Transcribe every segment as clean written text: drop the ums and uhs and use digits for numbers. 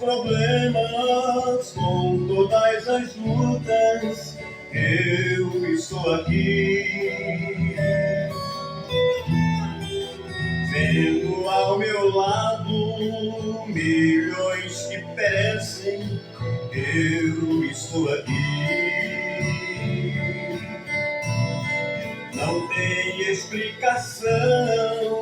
problemas, com todas as lutas, eu estou aqui. Vendo ao meu lado milhões que perecem, eu estou aqui. Não tem explicação,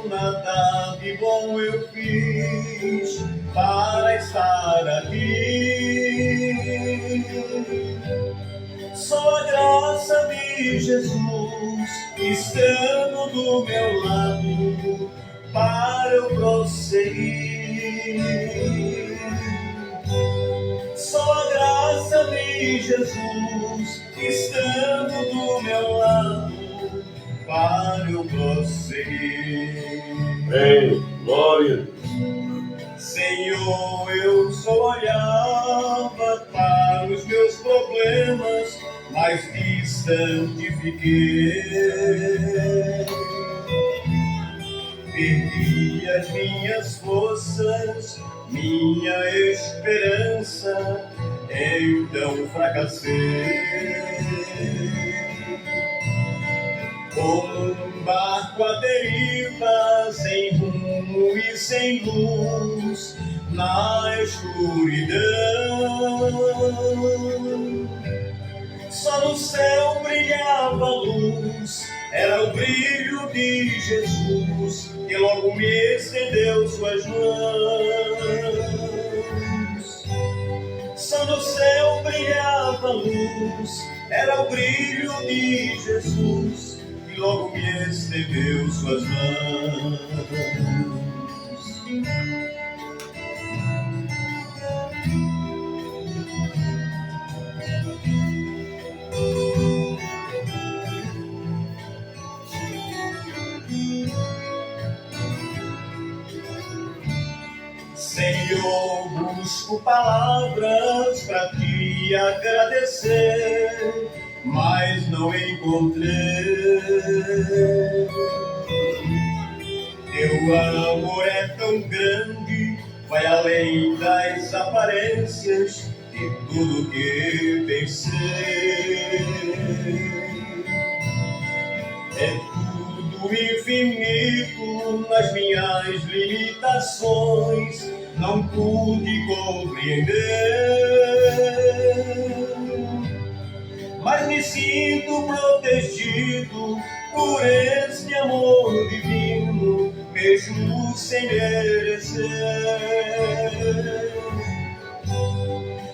nada de bom eu fiz para estar aqui. Só a graça de Jesus estando do meu lado para eu prosseguir. Só a graça de Jesus estando do meu lado para eu prosseguir. Ei, glória! Senhor, eu só olhava para os meus problemas, mas distante fiquei. Perdi as minhas forças, minha esperança, então fracassei. Como um barco à deriva, sem rumo e sem luz, na escuridão. Só no céu brilhava a luz, era o brilho de Jesus, que logo me estendeu suas mãos. Só no céu brilhava a luz, era o brilho de Jesus, que logo me estendeu suas mãos. Senhor, busco palavras para te agradecer, mas não encontrei. Teu amor é tão grande, vai além das aparências de tudo que pensei. É tudo infinito nas minhas limitações, não pude compreender, mas me sinto protegido por esse amor divino, mesmo sem merecer.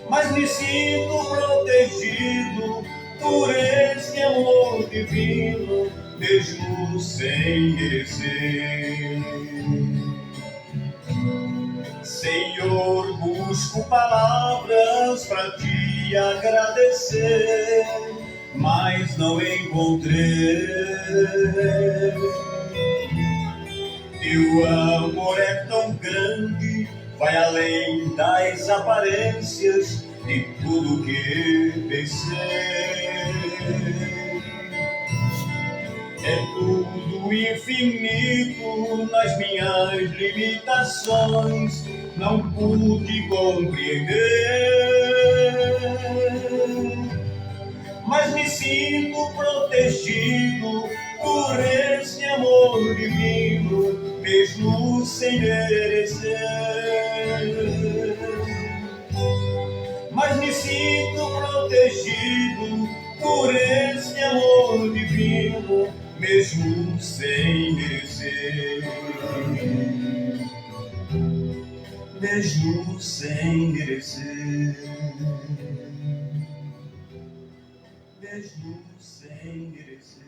Mas me sinto protegido por esse amor divino, mesmo sem merecer. Senhor, busco palavras para te agradecer, mas não encontrei. Teu amor é tão grande, vai além das aparências de tudo que pensei. É tudo infinito nas minhas limitações, não pude compreender, mas me sinto protegido por esse amor divino, mesmo sem merecer. Mas me sinto protegido por esse amor divino, mesmo sem merecer. Mesmo sem merecer. Mesmo sem merecer.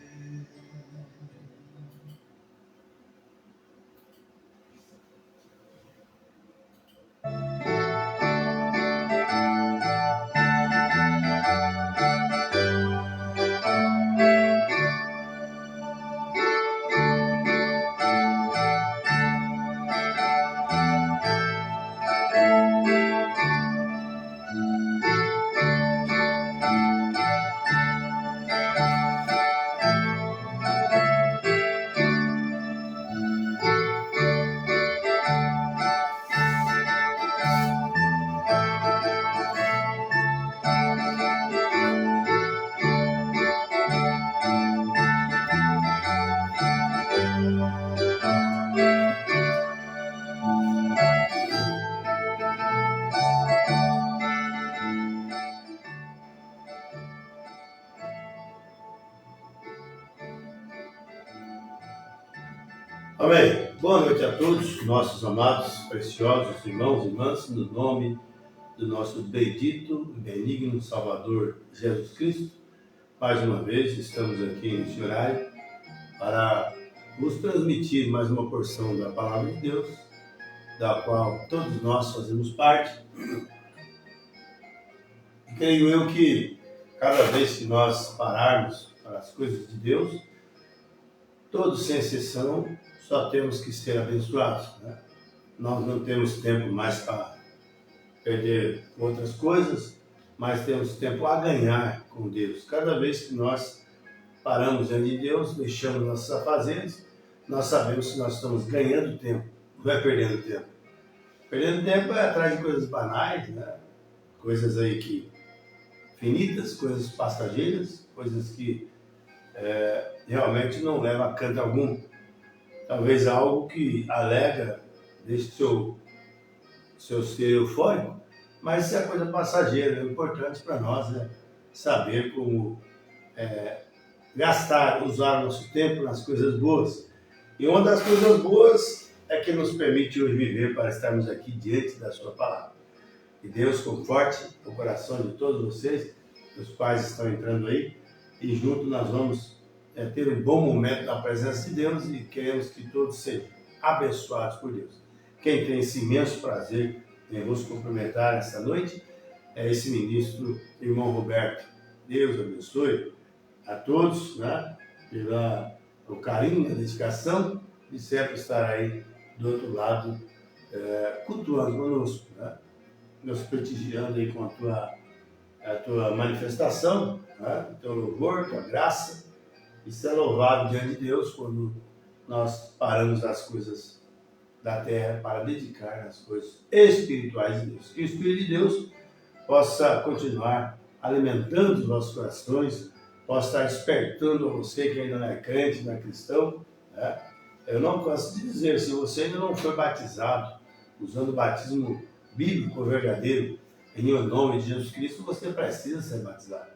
Amém. Boa noite a todos, nossos amados, preciosos irmãos e irmãs, no nome do nosso bendito e benigno Salvador Jesus Cristo. Mais uma vez estamos aqui neste horário para vos transmitir mais uma porção da Palavra de Deus, da qual todos nós fazemos parte. E creio eu que cada vez que nós pararmos para as coisas de Deus, todos sem exceção, só temos que ser abençoados, né? Nós não temos tempo mais para perder outras coisas, mas temos tempo a ganhar com Deus. Cada vez que nós paramos diante de Deus, deixamos nossos afazeres, nós sabemos que nós estamos ganhando tempo, não é perdendo tempo. Perdendo tempo é atrás de coisas banais, né? Coisas aí que finitas, coisas passageiras, coisas que realmente não levam a canto algum. Talvez algo que alega, deixe seu ser eufórico, mas isso é coisa passageira. O importante para nós é saber como usar o nosso tempo nas coisas boas. E uma das coisas boas é que nos permite hoje viver para estarmos aqui diante da sua palavra. Que Deus conforte o coração de todos vocês, os pais estão entrando aí, e junto nós vamos ter um bom momento na presença de Deus e queremos que todos sejam abençoados por Deus. Quem tem esse imenso prazer em vos cumprimentar esta noite é esse ministro, irmão Roberto. Deus abençoe a todos, né, pelo carinho, a dedicação de sempre estar aí do outro lado, cultuando conosco, né, nos prestigiando aí com a tua manifestação, né, o teu louvor, tua graça. Isso é louvado diante de Deus quando nós paramos as coisas da terra para dedicar as coisas espirituais de Deus. Que o Espírito de Deus possa continuar alimentando os nossos corações, possa estar despertando a você que ainda não é crente, não é cristão, né? Eu não canso de dizer, se você ainda não foi batizado, usando o batismo bíblico verdadeiro, em nome de Jesus Cristo, você precisa ser batizado.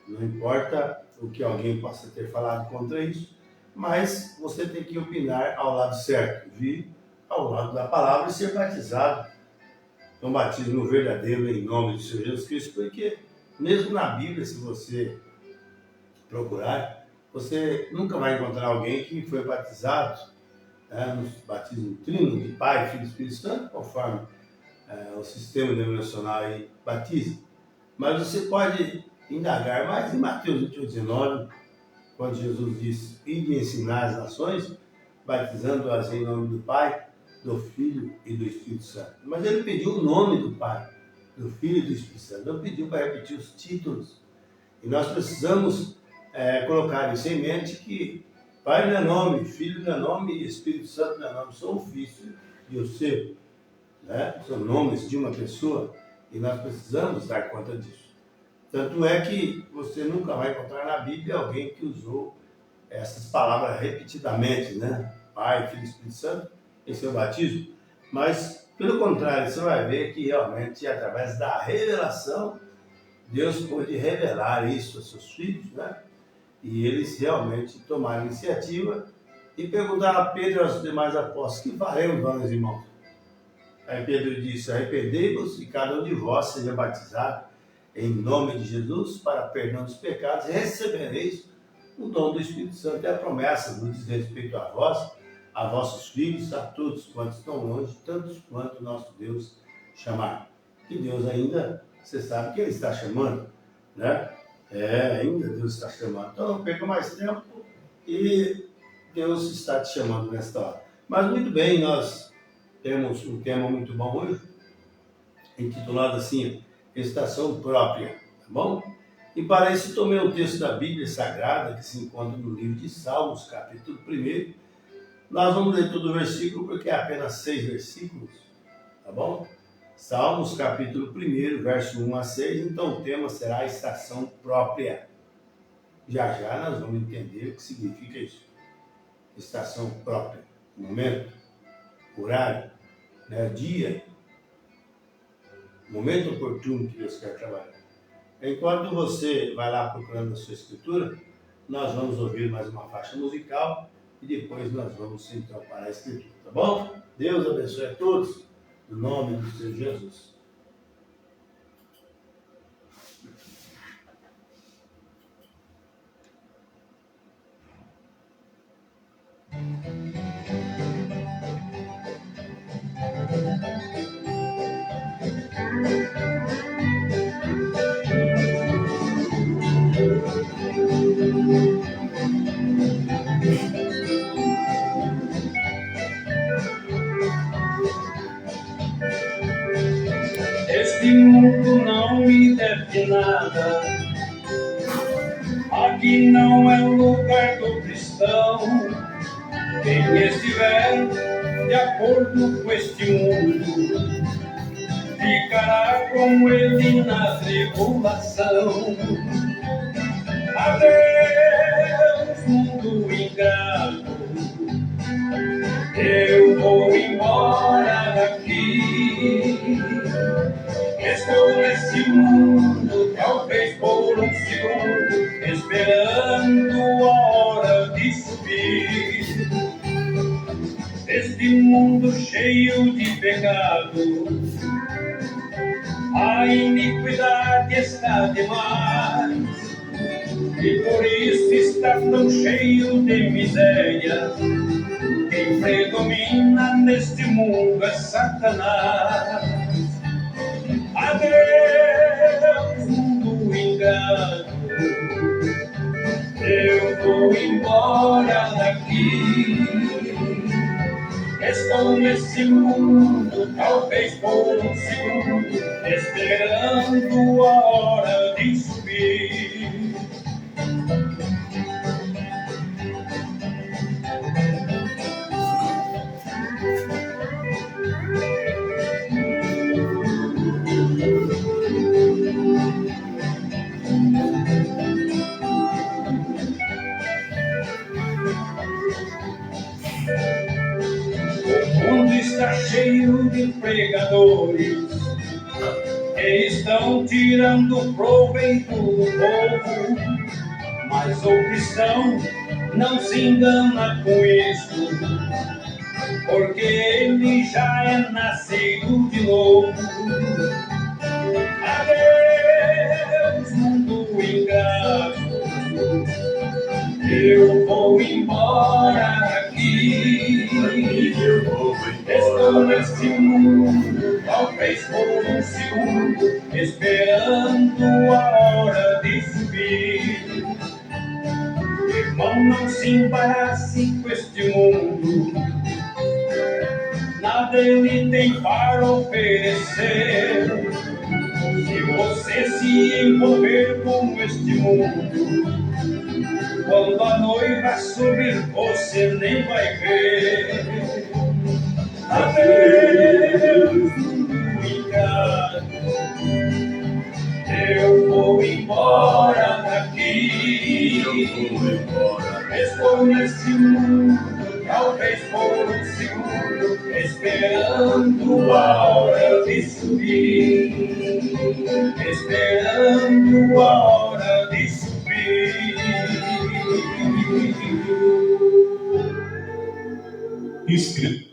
Não importa o que alguém possa ter falado contra isso, mas você tem que opinar ao lado certo, vir ao lado da palavra e ser batizado. Um batismo verdadeiro em nome de Senhor Jesus Cristo, porque mesmo na Bíblia, se você procurar, você nunca vai encontrar alguém que foi batizado, né, no batismo trino de Pai, Filho e Espírito Santo, conforme o sistema denominacional aí batiza. Mas você pode indagar mais em Mateus 28:19, quando Jesus diz: "Ide ensinar as nações, batizando-as em nome do Pai, do Filho e do Espírito Santo." Mas ele pediu o nome do Pai, do Filho e do Espírito Santo. Não pediu para repetir os títulos. E nós precisamos colocar isso em mente, que Pai não é nome, Filho não é nome e Espírito Santo não é nome. São ofício e o seu, né? São nomes de uma pessoa e nós precisamos dar conta disso. Tanto é que você nunca vai encontrar na Bíblia alguém que usou essas palavras repetidamente, né? Pai, Filho e Espírito Santo, em seu batismo. Mas, pelo contrário, você vai ver que realmente, através da revelação, Deus pôde revelar isso aos seus filhos, né? E eles realmente tomaram iniciativa e perguntaram a Pedro e aos demais apóstolos: "Que faremos, meus irmãos?" Aí Pedro disse: "Arrependei-vos e cada um de vós seja batizado em nome de Jesus para perdão dos pecados, e recebereis o dom do Espírito Santo." É a promessa, no diz respeito a vós, a vossos filhos, a todos quantos estão longe, tantos quanto nosso Deus chamar. Que Deus ainda, você sabe que Ele está chamando, né? Ainda Deus está chamando. Então não perca mais tempo e Deus está te chamando nesta hora. Mas muito bem, nós temos um tema muito bom hoje, intitulado assim: Estação Própria, tá bom? E para isso tomei o texto da Bíblia Sagrada, que se encontra no livro de Salmos, capítulo 1. Nós vamos ler todo o versículo, porque é apenas 6 versículos, tá bom? Salmos, capítulo 1, verso 1 a 6, então o tema será Estação Própria. Já já nós vamos entender o que significa isso. Estação própria, momento, horário, né, dia, momento oportuno que Deus quer trabalhar. Enquanto você vai lá procurando a sua escritura, nós vamos ouvir mais uma faixa musical e depois nós vamos então para a Escritura, tá bom? Deus abençoe a todos, no nome do Senhor Jesus. Este mundo não me deve nada, aqui não é lugar do cristão. Quem estiver de acordo com este mundo, ficará com ele na tribulação. Adeus, mundo ingrato, eu vou embora daqui. Estou nesse mundo, talvez por um segundo, esperando a hora de subir. Este mundo cheio de pecado, a iniquidade está demais, e por isso está tão cheio de miséria. Quem predomina neste mundo é Satanás. Adeus, mundo ingrato, eu vou embora daqui. Estou nesse mundo, talvez por um segundo, esperando a hora de subir. O mundo está cheio de pregadores que estão tirando proveito do povo, mas o cristão não se engana com isso, porque ele já é nascido de novo. Adeus, mundo ingrato, eu vou embora daqui. Estou neste mundo, talvez por um segundo, esperando a hora de subir. Irmão, não se embarace com este mundo, nada ele tem para oferecer. Se você se envolver com este mundo, quando a noiva subir, você nem vai ver. Adeus, mundo ingrato, eu vou embora daqui. Estou nesse mundo, talvez por um segundo, esperando a hora de subir. Esperando a hora de subir. Inscrito.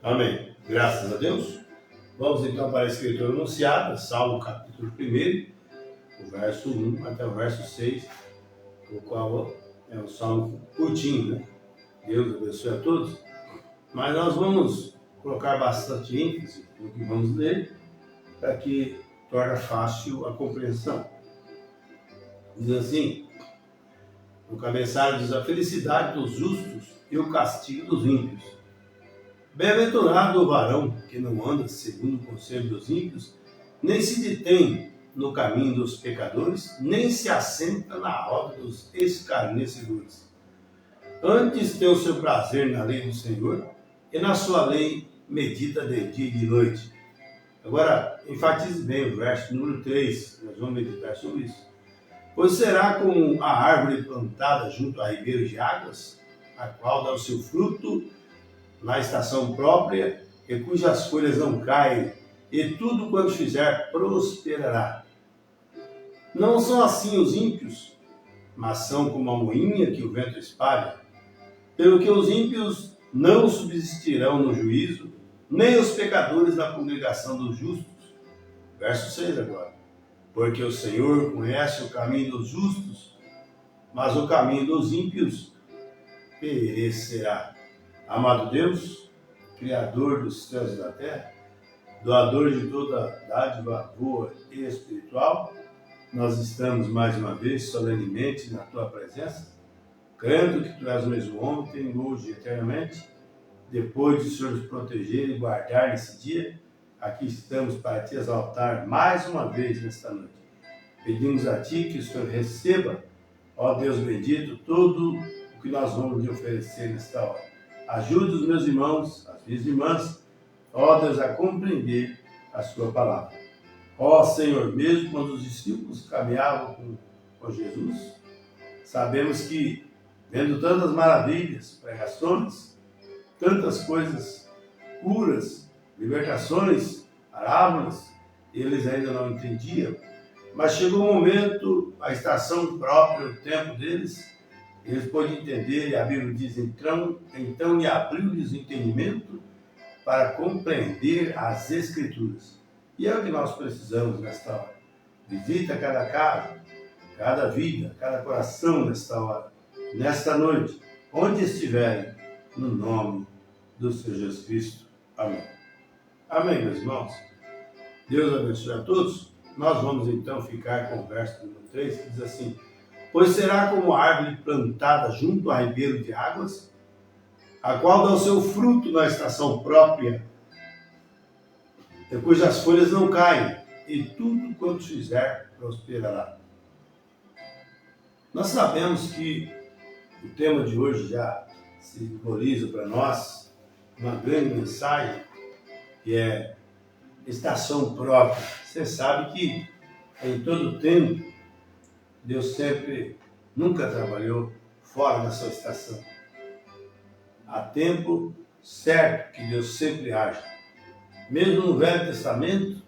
Amém. Graças a Deus. Vamos então para a Escritura anunciada, Salmo capítulo 1, o do verso 1 até o verso 6, o qual é um salmo curtinho, né? Deus abençoe a todos. Mas nós vamos colocar bastante ênfase no que vamos ler, para que torne fácil a compreensão. Diz assim, o cabeçalho diz: a felicidade dos justos e o castigo dos ímpios. Bem-aventurado o varão que não anda segundo o conselho dos ímpios, nem se detém no caminho dos pecadores, nem se assenta na roda dos escarnecedores. Antes tem o seu prazer na lei do Senhor, e na sua lei medita de dia e de noite. Agora, enfatize bem o verso número 3, nós vamos meditar sobre isso. Pois será como a árvore plantada junto a ribeiros de águas, a qual dá o seu fruto na estação própria, e cujas folhas não caem, e tudo quanto fizer prosperará. Não são assim os ímpios, mas são como a moinha que o vento espalha. Pelo que os ímpios não subsistirão no juízo, nem os pecadores na congregação dos justos. Verso 6 agora. Porque o Senhor conhece o caminho dos justos, mas o caminho dos ímpios perecerá. Amado Deus, Criador dos céus e da terra, doador de toda dádiva boa e espiritual, nós estamos mais uma vez solenemente na Tua presença, crendo que Tu és o mesmo ontem, hoje e eternamente. Depois de o Senhor nos proteger e guardar nesse dia, aqui estamos para Te exaltar mais uma vez nesta noite. Pedimos a Ti que o Senhor receba, ó Deus bendito, tudo o que nós vamos lhe oferecer nesta hora. Ajude os meus irmãos, as minhas irmãs, ó Deus, a compreender a Sua palavra. Ó Senhor, mesmo quando os discípulos caminhavam com Jesus, sabemos que, vendo tantas maravilhas, pregações, tantas coisas, curas, libertações, parábolas, eles ainda não entendiam. Mas chegou o momento, a estação própria, o tempo deles, eles podem entender, e a Bíblia diz, então lhe abriu-lhes o entendimento para compreender as Escrituras. E é o que nós precisamos nesta hora. Visita cada casa, cada vida, cada coração nesta hora, nesta noite, onde estiverem, no nome do Senhor Jesus Cristo. Amém. Amém, meus irmãos. Deus abençoe a todos. Nós vamos então ficar com o verso número 3, que diz assim: pois será como a árvore plantada junto a ribeiro de águas, a qual dá o seu fruto na estação própria, e cujas folhas não caem, e tudo quanto fizer prosperará. Nós sabemos que o tema de hoje já simboliza para nós uma grande mensagem, que é estação própria. Você sabe que em todo tempo, Deus nunca trabalhou fora da sua estação. Há tempo certo que Deus sempre age. Mesmo no Velho Testamento,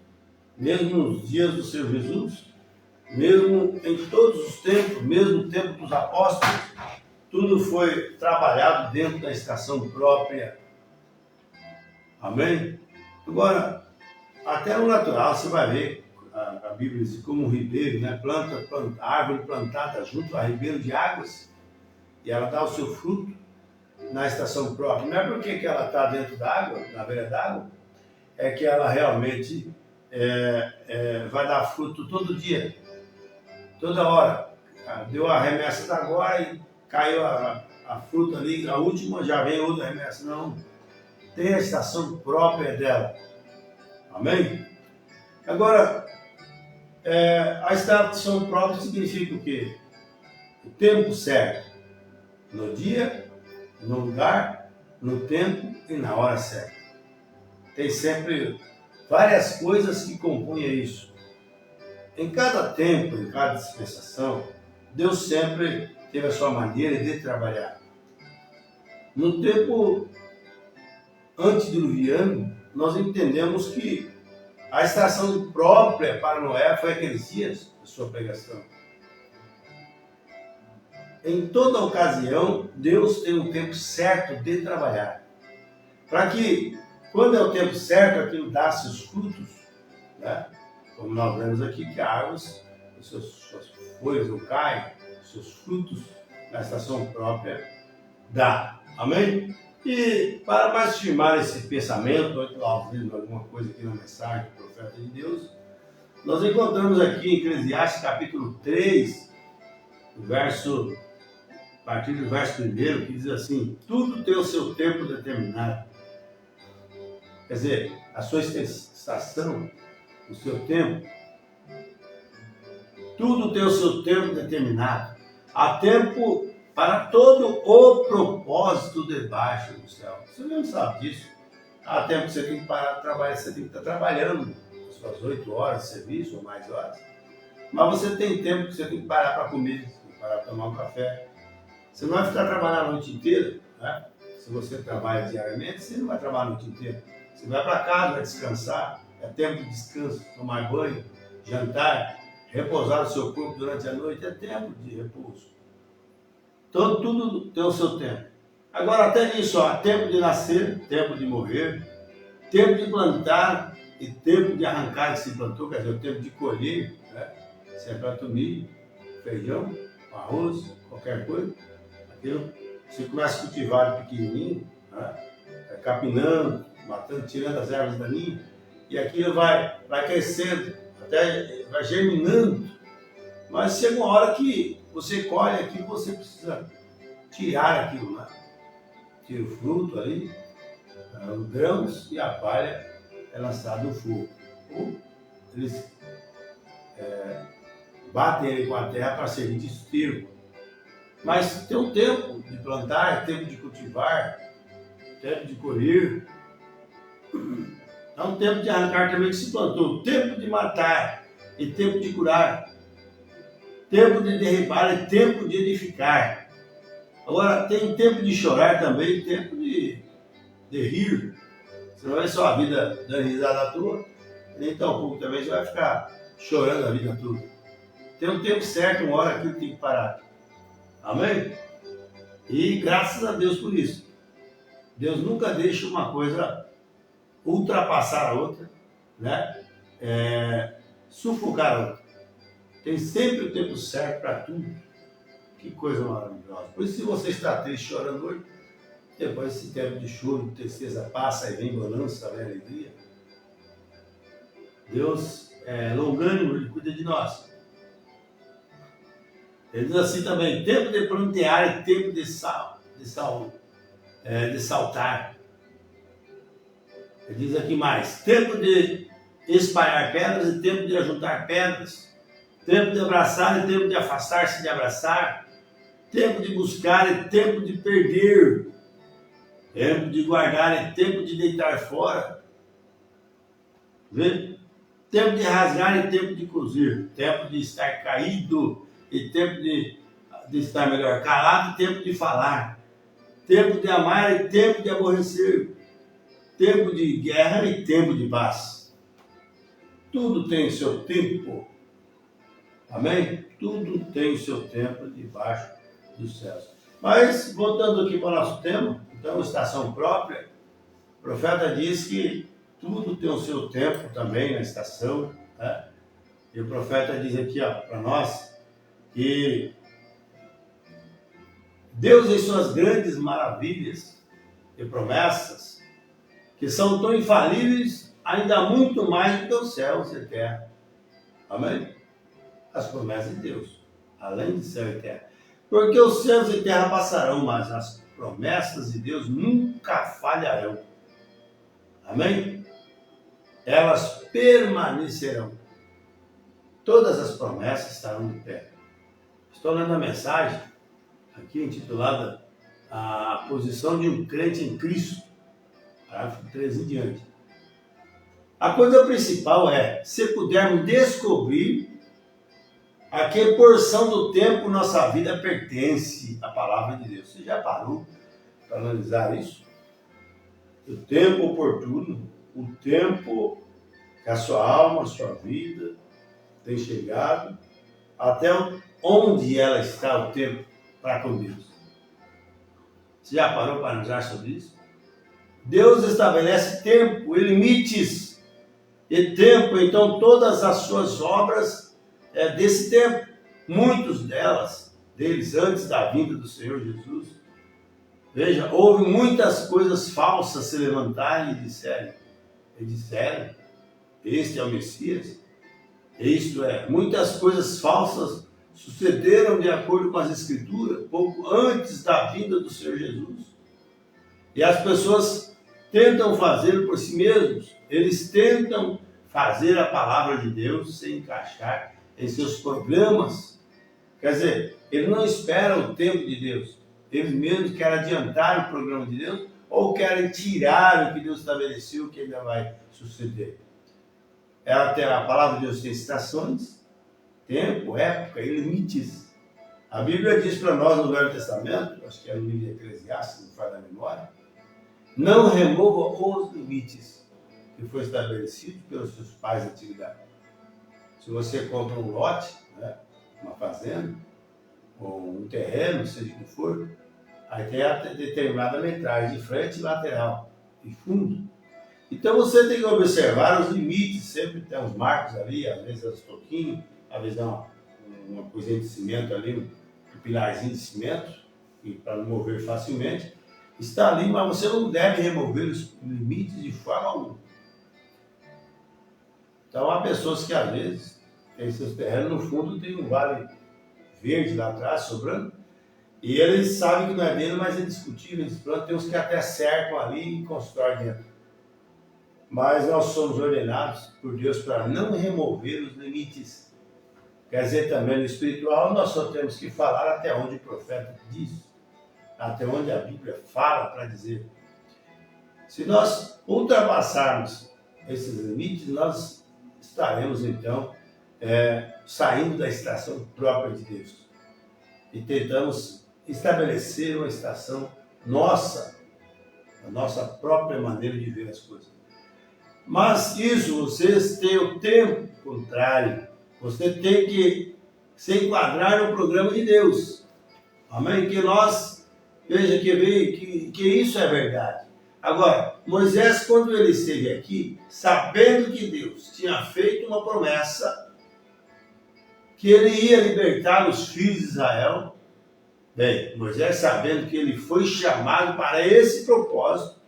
mesmo nos dias do Senhor Jesus, mesmo em todos os tempos, mesmo no tempo dos apóstolos, tudo foi trabalhado dentro da estação própria. Amém? Agora, até no natural você vai ver, a Bíblia diz como um ribeiro, né? Árvore plantada junto a ribeiro de águas, e ela dá o seu fruto na estação própria. Não é porque que ela está dentro d'água, na beira d'água, é que ela realmente vai dar fruto todo dia, toda hora. Deu a remessa agora e caiu a fruta ali, a última já vem outra remessa. Não, tem a estação própria dela. Amém? Agora, a estação própria significa o quê? O tempo certo. No dia, no lugar, no tempo e na hora certa. Tem sempre várias coisas que compõem isso. Em cada tempo, em cada dispensação, Deus sempre teve a sua maneira de trabalhar. No tempo antediluviano, nós entendemos que a estação própria para Noé foi aqueles dias da sua pregação. Em toda ocasião, Deus tem um tempo certo de trabalhar. Para que, quando é o tempo certo, aquilo dá seus frutos, né? Como nós vemos aqui, que a árvore, suas folhas não caem, seus frutos na estação própria dá. Amém? E para mais firmar esse pensamento, ouvindo alguma coisa aqui na mensagem do profeta de Deus, nós encontramos aqui em Eclesiastes capítulo 3, a partir do verso 1, que diz assim: tudo tem o seu tempo determinado. Quer dizer, a sua estação, o seu tempo, tudo tem o seu tempo determinado. Há tempo para todo o propósito debaixo do céu. Você não sabe disso. Há tempo que você tem que parar de trabalhar, você tem que estar trabalhando as suas 8 horas de serviço ou mais horas. Mas você tem tempo que você tem que parar para comer, parar para tomar um café. Você não vai ficar trabalhando a noite inteira, né? Se você trabalha diariamente, você não vai trabalhar a noite inteira. Você vai para casa, vai descansar, é tempo de descanso, tomar banho, jantar, repousar o seu corpo durante a noite, é tempo de repouso. Então tudo tem o seu tempo. Agora até nisso, há tempo de nascer, tempo de morrer, tempo de plantar e tempo de arrancar que se plantou, quer dizer, o tempo de colher, né? Você planta milho, feijão, arroz, qualquer coisa, aquilo, você começa a cultivar de pequenininho, né? Capinando, matando, tirando as ervas daninhas, e aquilo vai crescendo, até vai germinando, mas chega uma hora que você colhe aquilo, você precisa tirar aquilo, né? Tira o fruto ali, os grãos, e a palha é lançada no fogo. Ou eles batem ele com a terra para servir de esterco. Mas tem um tempo de plantar, tempo de cultivar, tempo de colher. Há um tempo de arrancar também que se plantou, tempo de matar e tempo de curar, tempo de derribar e tempo de edificar. Agora tem tempo de chorar também, tempo de rir. Você não vai só a vida dando risada à toa, nem tão pouco também você vai ficar chorando a vida toda. Tem um tempo certo, uma hora que tem que parar. Amém? E graças a Deus por isso. Deus nunca deixa uma coisa ultrapassar a outra, né? Sufocar a outra. Tem sempre o tempo certo para tudo. Que coisa maravilhosa. Por isso, se você está triste, chorando hoje, depois esse tempo de choro, de tristeza passa e vem bonança, vem alegria. Deus é longânimo, Ele cuida de nós. Ele diz assim também: tempo de plantear e tempo de saltar. Ele diz aqui mais: tempo de espalhar pedras e tempo de ajuntar pedras, tempo de abraçar e tempo de afastar-se de abraçar, tempo de buscar e tempo de perder, tempo de guardar e tempo de deitar fora. Vê? Tempo de rasgar e tempo de cozer, tempo de estar caído e tempo de estar melhor calado, tempo de falar, tempo de amar e tempo de aborrecer, tempo de guerra e tempo de paz. Tudo tem seu tempo. Amém? Tudo tem o seu tempo debaixo dos céus. Mas, voltando aqui para o nosso tema, então, estação própria, o profeta diz que tudo tem o seu tempo também na estação, né? E o profeta diz aqui para nós que Deus, em suas grandes maravilhas e promessas, que são tão infalíveis, ainda muito mais do que os céus e terra. Amém? As promessas de Deus, além de céu e terra. Porque os céus e terra passarão, mas as promessas de Deus nunca falharão. Amém? Elas permanecerão. Todas as promessas estarão de pé. Estou lendo a mensagem aqui intitulada A Posição de um Crente em Cristo, parágrafo 13 em diante. A coisa principal é, se pudermos descobrir a que porção do tempo nossa vida pertence à palavra de Deus. Você já parou para analisar isso? O tempo oportuno, o tempo que a sua alma, a sua vida tem chegado, até onde ela está o tempo para com Deus. Você já parou para analisar sobre isso? Deus estabelece tempo e limites e tempo, então todas as suas obras desse tempo. Muitos deles, antes da vinda do Senhor Jesus, veja, houve muitas coisas falsas se levantarem e disseram, este é o Messias. Isto é, muitas coisas falsas sucederam de acordo com as Escrituras, pouco antes da vinda do Senhor Jesus. E as pessoas tentam fazê-lo por si mesmos. Eles tentam fazer a palavra de Deus se encaixar em seus programas. Quer dizer, ele não espera o tempo de Deus. Eles mesmos querem adiantar o programa de Deus ou querem tirar o que Deus estabeleceu que ainda vai suceder. A palavra de Deus tem estações, tempo, época e limites. A Bíblia diz para nós no Velho Testamento, acho que é no livro de Eclesiastes, não faz da memória, não remova os limites que foi estabelecido pelos seus pais da antiguidade. Se você compra um lote, né, uma fazenda, ou um terreno, seja o que for, aí tem a determinada metragem de frente e lateral e fundo. Então você tem que observar os limites, sempre tem uns marcos ali, às vezes é uns toquinhos, às vezes é uma coisinha de cimento ali, um pilarzinho de cimento, para não mover facilmente. Está ali, mas você não deve remover os limites de forma alguma. Então há pessoas que às vezes têm seus terrenos, no fundo tem um vale verde lá atrás, sobrando, e eles sabem que não é dele, mas é discutível, eles plantam, tem uns que até cercam ali e constroem dentro. Mas nós somos ordenados por Deus para não remover os limites. Quer dizer, também no espiritual, nós só temos que falar até onde o profeta diz, até onde a Bíblia fala para dizer. Se nós ultrapassarmos esses limites, nós estaremos, então, saindo da estação própria de Deus. E tentamos estabelecer uma estação nossa, a nossa própria maneira de ver as coisas. Mas isso, vocês têm o tempo contrário. Você tem que se enquadrar no programa de Deus. Amém? Que nós, veja que isso é verdade. Agora, Moisés, quando ele esteve aqui, sabendo que Deus tinha feito uma promessa, que ele ia libertar os filhos de Israel, bem, Moisés sabendo que ele foi chamado para esse propósito,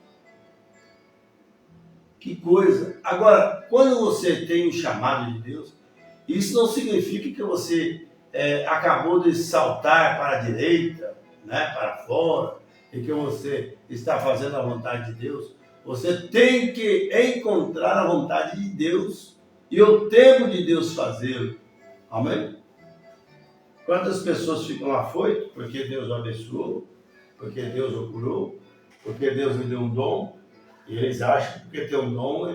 que coisa! Agora, quando você tem um chamado de Deus, isso não significa que você acabou de saltar para a direita, né, para fora, e que você está fazendo a vontade de Deus. Você tem que encontrar a vontade de Deus e o tempo de Deus fazê-lo. Amém? Quantas pessoas ficam afoitas porque Deus o abençoou, porque Deus o curou, porque Deus lhe deu um dom, e eles acham que porque tem um dom,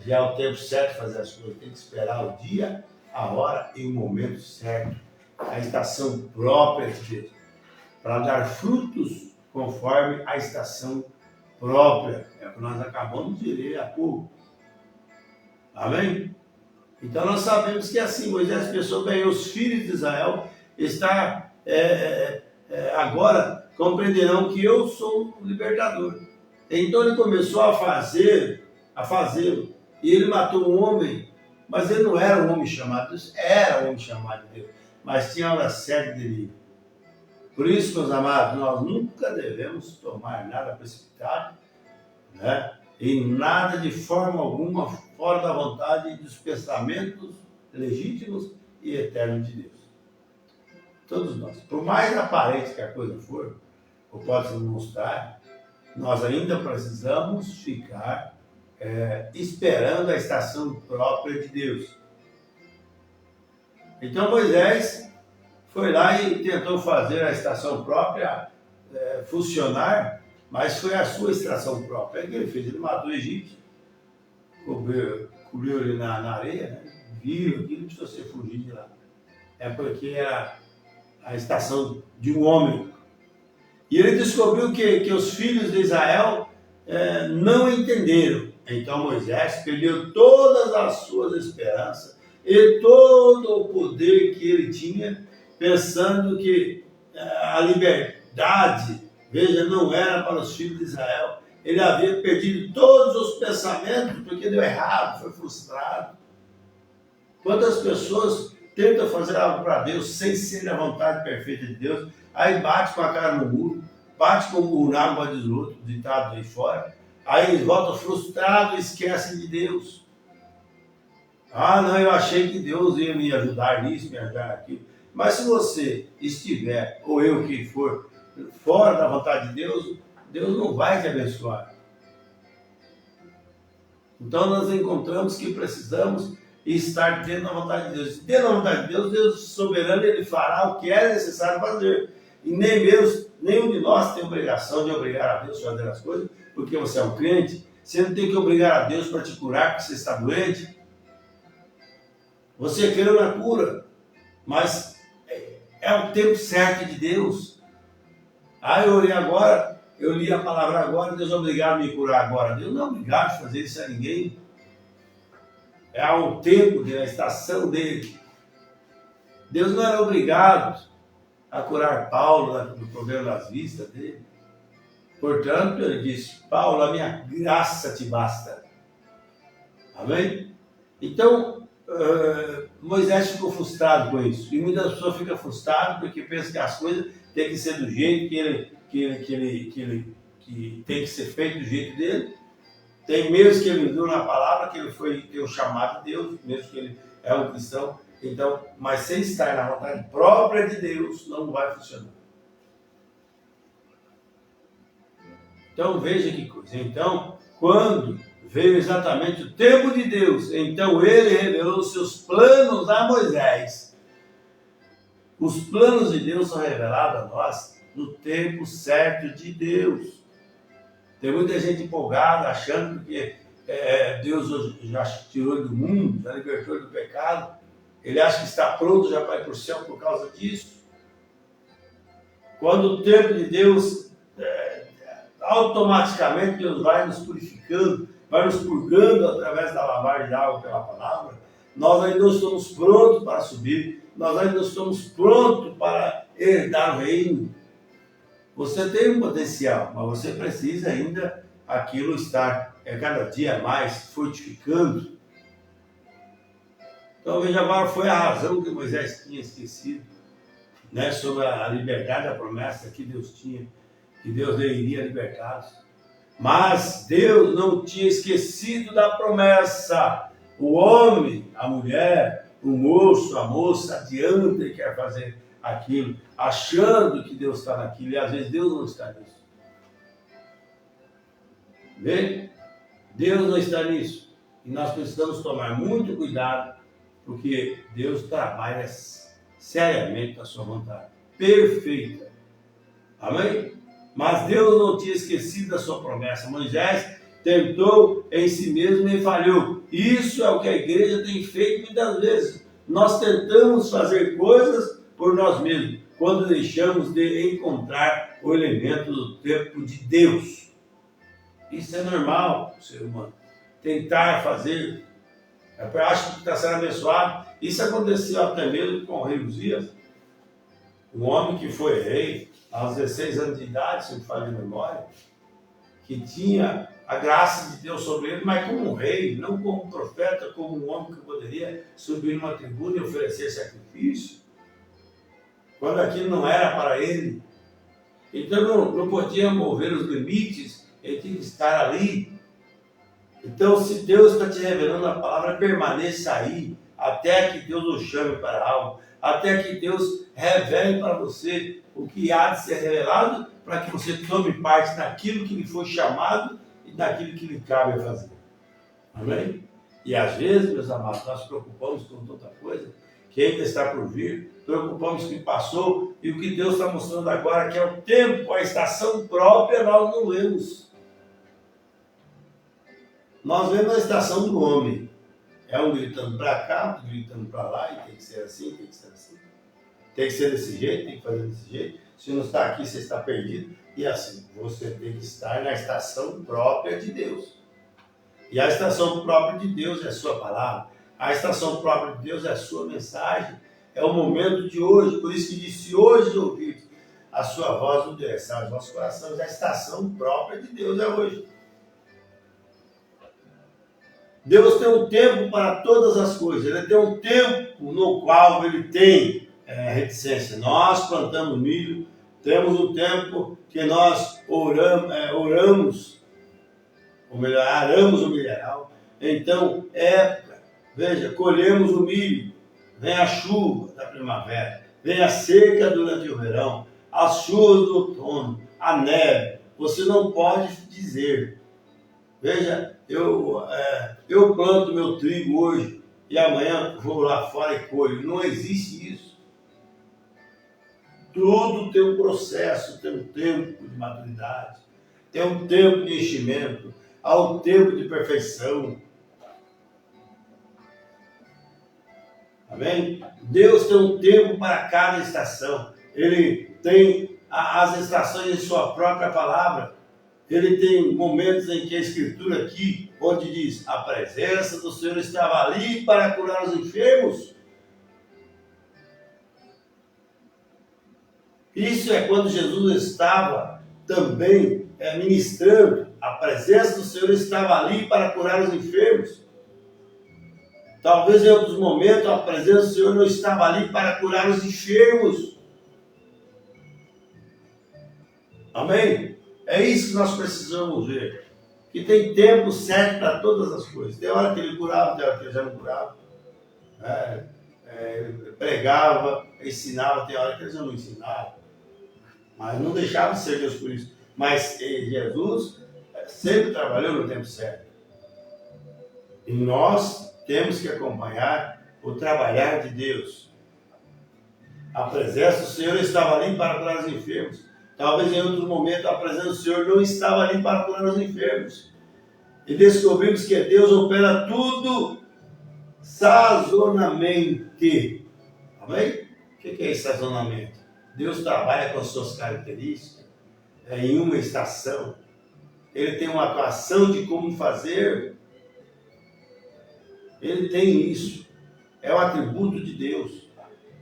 já é o tempo certo de fazer as coisas. Tem que esperar o dia, a hora e o momento certo. A estação própria de Deus. Para dar frutos conforme a estação própria. É o que nós acabamos de ler há pouco. Amém? Então nós sabemos que assim, Moisés pensou bem, os filhos de Israel agora compreenderão que eu sou o libertador. Então ele começou a fazê-lo. E ele matou um homem, mas ele não era um homem chamado de Deus, era um homem chamado de Deus, mas tinha a hora certa dele ir. Por isso, meus amados, nós nunca devemos tomar nada precipitado, né? E nada de forma alguma fora da vontade dos pensamentos legítimos e eternos de Deus. Todos nós, por mais aparente que a coisa for, ou possa nos mostrar, nós ainda precisamos ficar esperando a estação própria de Deus. Então Moisés foi lá e tentou fazer a estação própria funcionar, mas foi a sua estação própria. O que ele fez? Ele matou o egípcio, cobriu ele na areia, né? Viram aquilo, precisou ser fugir de lá. É porque era a estação de um homem. E ele descobriu que os filhos de Israel não entenderam. Então Moisés perdeu todas as suas esperanças e todo o poder que ele tinha, pensando que a liberdade, veja, não era para os filhos de Israel. Ele havia perdido todos os pensamentos porque deu errado, foi frustrado. Quantas pessoas tenta fazer algo para Deus sem ser a vontade perfeita de Deus, aí bate com a cara no muro, bate com o muro na água do outro, ditado aí fora, aí volta frustrado e esquece de Deus. Ah, não, eu achei que Deus ia me ajudar nisso, me ajudar naquilo. Mas se você estiver, ou eu que for, fora da vontade de Deus, Deus não vai te abençoar. Então nós encontramos que precisamos estar dentro da vontade de Deus. Dentro da vontade de Deus, Deus soberano, Ele fará o que é necessário fazer. E nenhum de nós tem obrigação de obrigar a Deus a fazer as coisas, porque você é um crente. Você não tem que obrigar a Deus para te curar porque você está doente. Você crê na cura, mas é o tempo certo de Deus. Ah, eu orei agora, eu li a palavra agora, Deus é obrigado a me curar agora. Deus não é obrigado a fazer isso a ninguém. É ao tempo dele, a estação dele. Deus não era obrigado a curar Paulo do problema das vistas dele. Portanto, ele disse, Paulo, a minha graça te basta. Amém? Então, Moisés ficou frustrado com isso. E muitas pessoas ficam frustradas porque pensam que as coisas têm que ser do jeito que tem que ser feito do jeito dele. Tem mesmo que ele viu na palavra que ele foi ter o chamado de Deus, mesmo que ele é um cristão. Então, mas sem estar na vontade própria de Deus, não vai funcionar. Então veja que coisa. Então, quando veio exatamente o tempo de Deus, então ele revelou os seus planos a Moisés. Os planos de Deus são revelados a nós no tempo certo de Deus. Tem muita gente empolgada, achando que Deus já tirou ele do mundo, já libertou ele do pecado. Ele acha que está pronto já para ir para o céu por causa disso. Quando o tempo de Deus, automaticamente Deus vai nos purificando, vai nos purgando através da lavagem de água pela palavra. Nós ainda não estamos prontos para subir, nós ainda não estamos prontos para herdar o reino. Você tem um potencial, mas você precisa ainda aquilo estar cada dia mais fortificando. Então veja agora, foi a razão que Moisés tinha esquecido, né, sobre a liberdade, a promessa que Deus tinha, que Deus iria libertá-los. Mas Deus não tinha esquecido da promessa. O homem, a mulher, o moço, a moça, adianta e quer fazer aquilo, achando que Deus está naquilo, e às vezes Deus não está nisso. Vê? Deus não está nisso. E nós precisamos tomar muito cuidado, porque Deus trabalha seriamente a sua vontade perfeita. Amém? Mas Deus não tinha esquecido da sua promessa. Moisés tentou em si mesmo e falhou. Isso é o que a igreja tem feito muitas vezes. Nós tentamos fazer coisas por nós mesmos, quando deixamos de encontrar o elemento do tempo de Deus. Isso é normal, ser humano. Tentar fazer. Eu acho que está sendo abençoado. Isso aconteceu até mesmo com o rei Uzias. Um homem que foi rei aos 16 anos de idade, se eu me falo de memória, que tinha a graça de Deus sobre ele, mas como um rei, não como um profeta, como um homem que poderia subir numa tribuna e oferecer sacrifício, quando aquilo não era para ele. Então não podia mover os limites, ele tinha que estar ali. Então, se Deus está te revelando a palavra, permaneça aí, até que Deus o chame para algo, até que Deus revele para você o que há de ser revelado, para que você tome parte daquilo que lhe foi chamado e daquilo que lhe cabe a fazer. Amém? E às vezes, meus amados, nós nos preocupamos com tanta coisa que ainda está por vir, preocupamos com o que passou, e o que Deus está mostrando agora, que é o tempo, a estação própria, nós não vemos. Nós vemos a estação do homem. É um gritando para cá, outro gritando para lá, e tem que ser assim, tem que ser assim. Tem que ser desse jeito, tem que fazer desse jeito. Se não está aqui, você está perdido. E assim, você tem que estar na estação própria de Deus. E a estação própria de Deus é a sua palavra. A estação própria de Deus é a sua mensagem. É o momento de hoje. Por isso que disse hoje ouvir a sua voz no direção aos nossos corações. A estação própria de Deus é hoje. Deus tem um tempo para todas as coisas. Ele tem um tempo no qual ele tem reticência. Nós plantamos milho, temos um tempo que nós oramos, ou melhor, aramos o milharal. Então, veja, colhemos o milho, vem a chuva da primavera, vem a seca durante o verão, as chuvas do outono, a neve. Você não pode dizer, veja, eu planto meu trigo hoje e amanhã vou lá fora e colho. Não existe isso. Tudo tem um processo, tem um tempo de maturidade, tem um tempo de enchimento, há um tempo de perfeição. Amém? Deus tem um tempo para cada estação. Ele tem as estações em sua própria palavra. Ele tem momentos em que a Escritura aqui, onde diz, a presença do Senhor estava ali para curar os enfermos. Isso é quando Jesus estava também ministrando. A presença do Senhor estava ali para curar os enfermos. Talvez em outros momentos a presença do Senhor não estava ali para curar os enfermos. Amém? É isso que nós precisamos ver. Que tem tempo certo para todas as coisas. Tem hora que ele curava, tem hora que ele já não curava. Pregava, ensinava, tem hora que ele já não ensinava. Mas não deixava de ser Deus por isso. Mas Jesus sempre trabalhou no tempo certo. E nós temos que acompanhar o trabalhar de Deus. A presença do Senhor estava ali para curar os enfermos. Talvez em outros momentos a presença do Senhor não estava ali para curar os enfermos. E descobrimos que Deus opera tudo sazonamente. Amém? O que é esse sazonamento? Deus trabalha com as suas características em uma estação. Ele tem uma atuação de como fazer. Ele tem isso. É o atributo de Deus.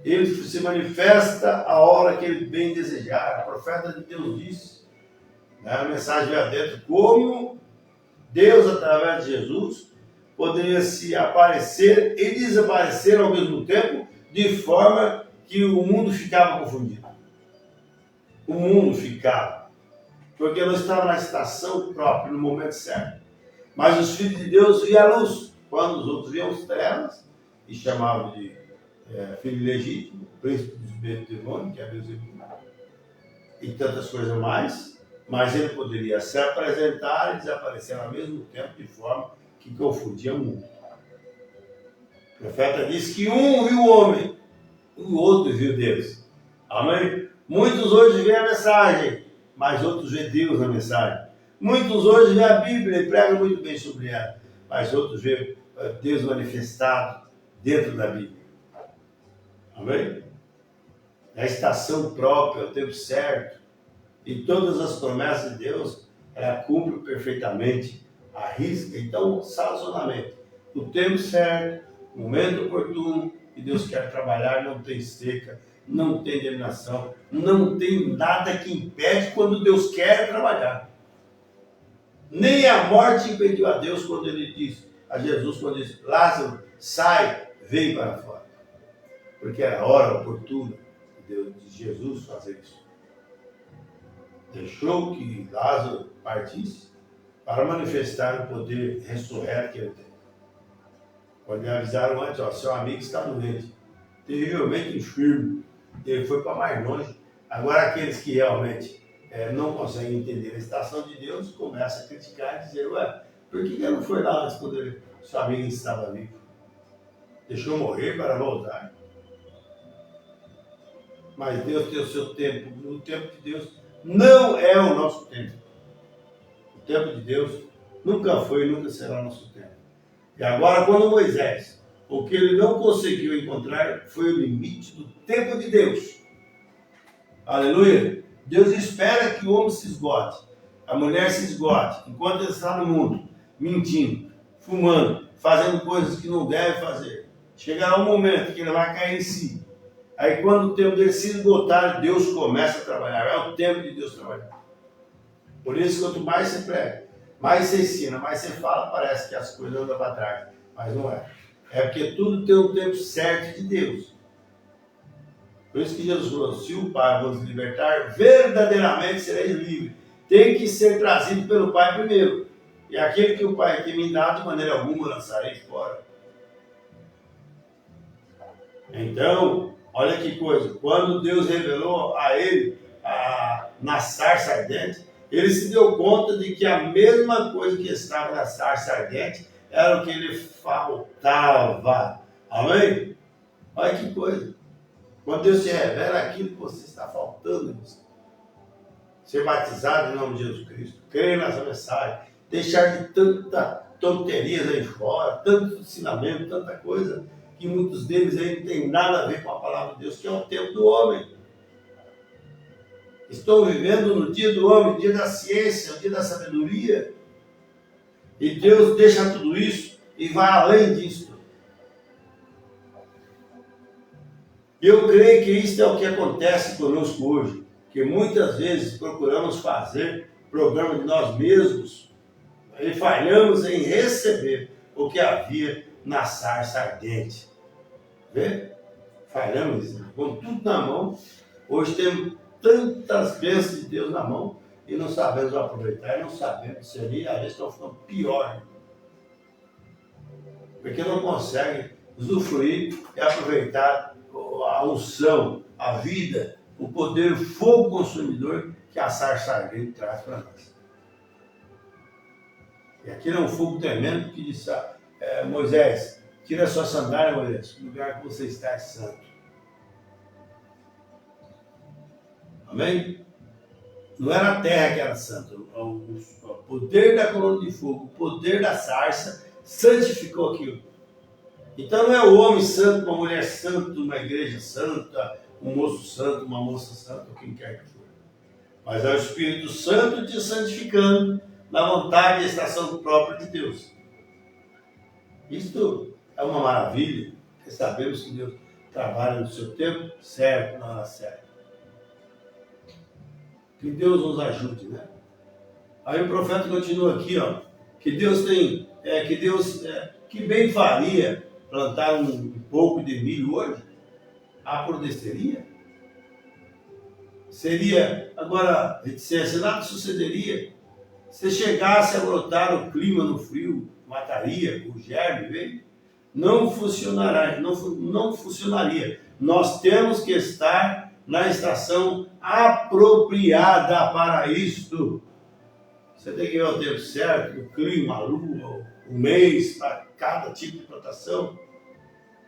Ele se manifesta a hora que ele bem desejar. O profeta de Deus disse, a mensagem veio adentro, como Deus, através de Jesus, poderia se aparecer e desaparecer ao mesmo tempo, de forma que o mundo ficava confundido. O mundo ficava. Porque não estava na estação própria, no momento certo. Mas os filhos de Deus viam a luz, quando os outros viam as trevas, e chamavam de filho legítimo, príncipe dos demônios, que é Beelzebub, e tantas coisas mais, mas ele poderia se apresentar e desaparecer ao mesmo tempo, de forma que confundia o mundo. O profeta disse que um viu o homem, o outro viu Deus. Amém? Muitos hoje veem a mensagem, mas outros veem Deus na mensagem. Muitos hoje veem a Bíblia e pregam muito bem sobre ela, mas outros veem Deus manifestado dentro da Bíblia. Amém? É a estação própria, o tempo certo. E todas as promessas de Deus, ela cumpre perfeitamente a risca. Então, sazonamento. O tempo certo, o momento oportuno, que Deus quer trabalhar, não tem seca, não tem eliminação, não tem nada que impede quando Deus quer trabalhar. Nem a morte impediu a Deus quando ele disse, a Jesus quando disse, Lázaro, sai, vem para fora. Porque era a hora oportuna de Jesus fazer isso. Deixou que Lázaro partisse para manifestar o poder ressurreto que ele tem. Quando me avisaram antes, seu amigo está doente, terrivelmente enfermo, ele foi para mais longe. Agora aqueles que realmente não conseguem entender a estação de Deus, começam a criticar e dizer, por que ele não foi lá antes quando seu amigo estava vivo? Deixou morrer para voltar. Mas Deus tem o seu tempo. O tempo de Deus não é o nosso tempo. O tempo de Deus nunca foi e nunca será o nosso tempo. E agora, quando Moisés, o que ele não conseguiu encontrar foi o limite do tempo de Deus. Aleluia! Deus espera que o homem se esgote, a mulher se esgote, enquanto ele está no mundo, mentindo, fumando, fazendo coisas que não deve fazer. Chegará um momento que ele vai cair em si. Aí quando o tempo dele se esgotar, Deus começa a trabalhar. É o tempo de Deus trabalhar. Por isso, quanto mais você prega, mais você ensina, mais você fala, parece que as coisas andam para trás. Mas não é. É porque tudo tem um tempo certo de Deus. Por isso que Jesus falou, se o Pai vos libertar, verdadeiramente sereis livres. Tem que ser trazido pelo Pai primeiro. E aquele que o Pai tem me dado, de maneira alguma lançarei fora. Então, olha que coisa. Quando Deus revelou a ele, na sarça ardente, ele se deu conta de que a mesma coisa que estava na sarça ardente era o que lhe faltava. Amém? Olha que coisa. Quando Deus te revela aquilo que você está faltando em você. Ser batizado em nome de Jesus Cristo, crer nessa mensagem, deixar de tanta tonterias aí fora, tanto ensinamento, tanta coisa, que muitos deles aí não tem nada a ver com a palavra de Deus, que é o tempo do homem. Estão vivendo no dia do homem, no dia da ciência, no dia da sabedoria. E Deus deixa tudo isso e vai além disso. E eu creio que isso é o que acontece conosco hoje, que muitas vezes procuramos fazer programa de nós mesmos e falhamos em receber o que havia na sarça ardente. Vê? Falhamos, com tudo na mão. Hoje temos tantas bênçãos de Deus na mão e não sabemos aproveitar, e não sabemos discernir, às vezes estão ficando pior. Porque não conseguem usufruir e aproveitar a unção, a vida, o poder, o fogo consumidor que a sarça ardente traz para nós. E aquilo é um fogo tremendo que diz, Moisés, tira a sua sandália, Moisés, o lugar que você está é santo. Amém? Não era a terra que era santa, o poder da coluna de fogo, o poder da sarça santificou aquilo. Então não é o homem santo, uma mulher santa, uma igreja santa, um moço santo, uma moça santa, quem quer que for. Mas é o Espírito Santo te santificando na vontade e estação própria de Deus. Isto é uma maravilha, porque sabemos que Deus trabalha no seu tempo certo, na hora certa. Que Deus nos ajude, né? Aí o profeta continua aqui, ó, que Deus tem, que bem faria plantar um pouco de milho hoje? Apodreceria? Seria, agora, reticência, nada sucederia. Se chegasse a brotar o clima no frio, mataria, o germe, veio? Não funcionaria, não funcionaria. Nós temos que estar na estação apropriada para isto. Você tem que ver o tempo certo, o clima, a lua, o mês, para cada tipo de plantação.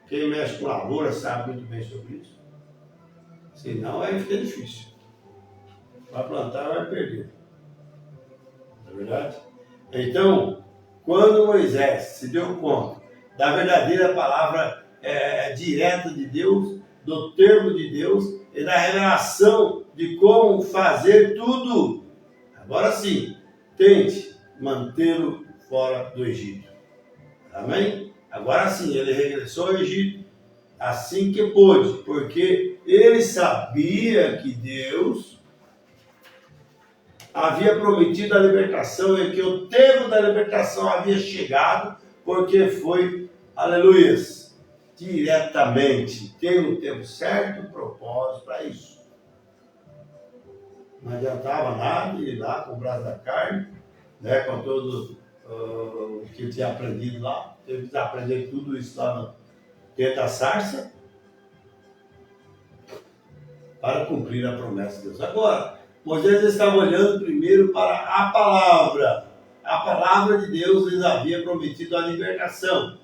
Quem mexe com lavoura sabe muito bem sobre isso. Senão aí fica difícil. Vai plantar, vai perder. Não é verdade? Então, quando Moisés se deu conta da verdadeira palavra direta de Deus, do termo de Deus e da revelação de como fazer tudo, agora sim, tente mantê-lo fora do Egito. Amém? Agora sim, ele regressou ao Egito assim que pôde, porque ele sabia que Deus havia prometido a libertação e que o tempo da libertação havia chegado, porque foi, aleluia, diretamente. Tem um tempo certo, um propósito para isso. Não adiantava nada ir lá com o braço da carne, né, com todo o que ele tinha aprendido lá. Teve que aprender tudo isso lá dentro da sarça para cumprir a promessa de Deus. Agora, Moisés estava olhando primeiro para a palavra. A palavra de Deus lhes havia prometido a libertação.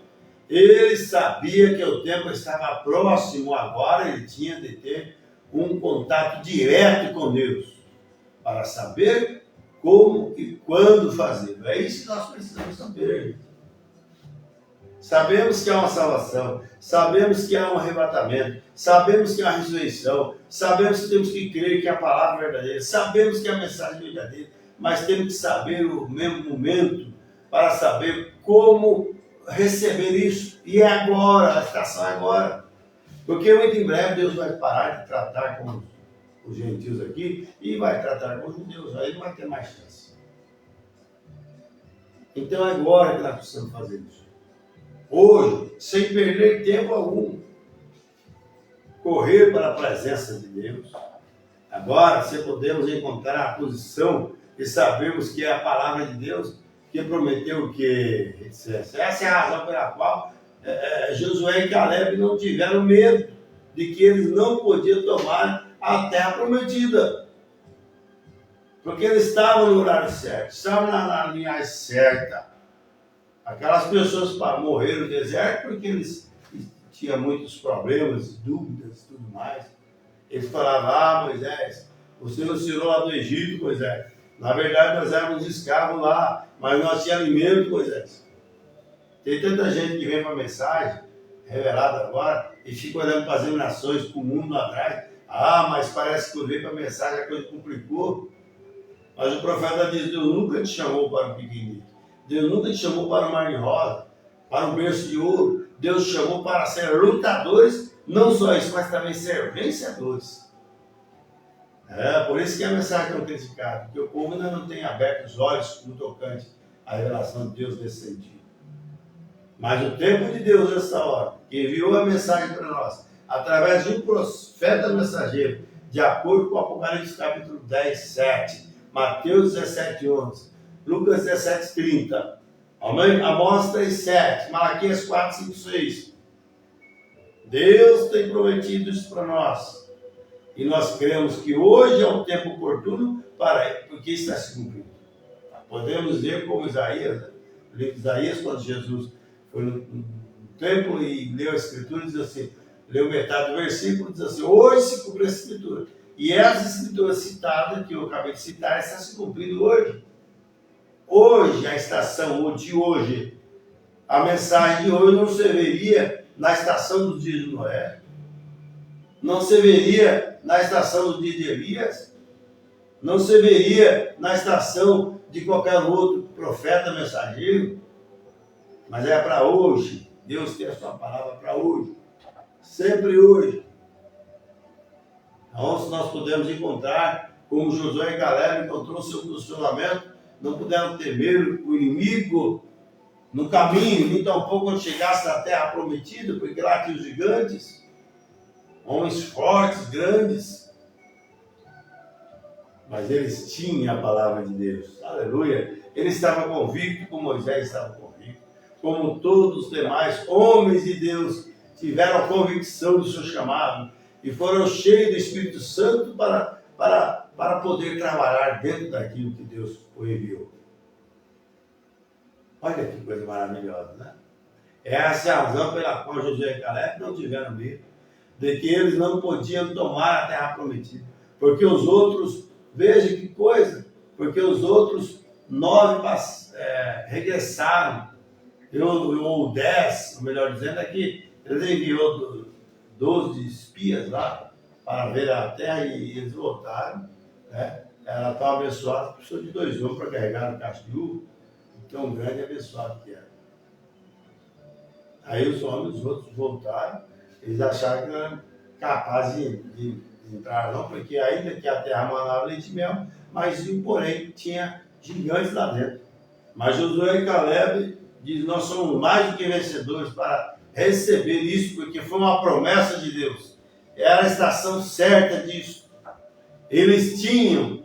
Ele sabia que o tempo estava próximo, agora ele tinha de ter um contato direto com Deus, para saber como e quando fazer. É isso que nós precisamos saber. Sabemos que há uma salvação, sabemos que há um arrebatamento, sabemos que há uma ressurreição, sabemos que temos que crer que a palavra é verdadeira, sabemos que a mensagem é verdadeira, mas temos que saber o mesmo momento para saber como receber isso. E é agora, a estação é agora. Porque muito em breve Deus vai parar de tratar com os gentios aqui e vai tratar com os judeus. Aí não vai ter mais chance. Então é agora que nós precisamos fazer isso. Hoje, sem perder tempo algum, correr para a presença de Deus. Agora, se podemos encontrar a posição e sabemos que é a palavra de Deus que prometeu que essa é a razão pela qual Josué e Caleb não tiveram medo de que eles não podiam tomar a terra prometida. Porque eles estavam no horário certo, estavam na linhagem certa. Aquelas pessoas morreram no deserto porque eles tinham muitos problemas, dúvidas e tudo mais. Eles falavam, Moisés, você nos tirou lá do Egito, Moisés. Na verdade, nós éramos escravos lá, mas nós tínhamos alimento, Moisés. Tem tanta gente que vem com a mensagem revelada agora e fica olhando para as nações, para o mundo lá atrás. Mas parece que eu veio para a mensagem, a coisa complicou. Mas o profeta diz, Deus nunca te chamou para o piquenique. Deus nunca te chamou para o mar de rosa, para o berço de ouro. Deus te chamou para ser lutadores, não só isso, mas também ser vencedores. Por isso que a mensagem é tão criticada, porque o povo ainda não tem aberto os olhos no tocante à revelação de Deus nesse sentido. Mas o tempo de Deus nessa hora, que enviou a mensagem para nós, através de um profeta mensageiro, de acordo com o Apocalipse capítulo 10, 7, Mateus 17, 11, Lucas 17, 30, Amós 3, 7, Malaquias 4, 5, 6. Deus tem prometido isso para nós. E nós cremos que hoje é o tempo oportuno porque isso está se cumprindo. Podemos ver como Isaías, quando Jesus foi no templo e leu a Escritura, diz assim, leu metade do versículo, diz assim, hoje se cumpriu a Escritura. E as Escrituras citadas, que eu acabei de citar, está se cumprindo hoje. Hoje, a estação de hoje, a mensagem de hoje não se veria na estação dos dias de Noé, não se veria na estação do dia de Elias, não se veria na estação de qualquer outro profeta mensageiro, mas é para hoje. Deus tem a sua palavra para hoje, sempre hoje. Então, se nós podemos encontrar, como Josué e Caleb encontrou seu posicionamento, não puderam temer o inimigo no caminho, nem tampouco quando chegasse na terra prometida, porque lá tinha os gigantes, homens fortes, grandes, mas eles tinham a palavra de Deus, aleluia. Eles estavam convictos, como Moisés estava convicto, como todos os demais homens de Deus tiveram a convicção do seu chamado e foram cheios do Espírito Santo para poder trabalhar dentro daquilo que Deus o enviou. Olha que coisa maravilhosa, né? Essa é a razão pela qual Josué e Caleb não tiveram medo de que eles não podiam tomar a terra prometida. Porque os outros, veja que coisa, porque os outros 9 regressaram, ou 10, melhor dizendo, é que eles enviou 12 espias lá para ver a terra e eles voltaram, né? Ela estava abençoada, precisou de 2 homens para carregar o cacho de uva, tão grande e abençoado que era. Aí os outros voltaram, eles acharam que não eram capazes de entrar não, porque ainda que a terra manava leite e mel, mas porém tinha gigantes lá dentro. Mas Josué e Caleb diz, nós somos mais do que vencedores para receber isso, porque foi uma promessa de Deus. Era a estação certa disso. Eles tinham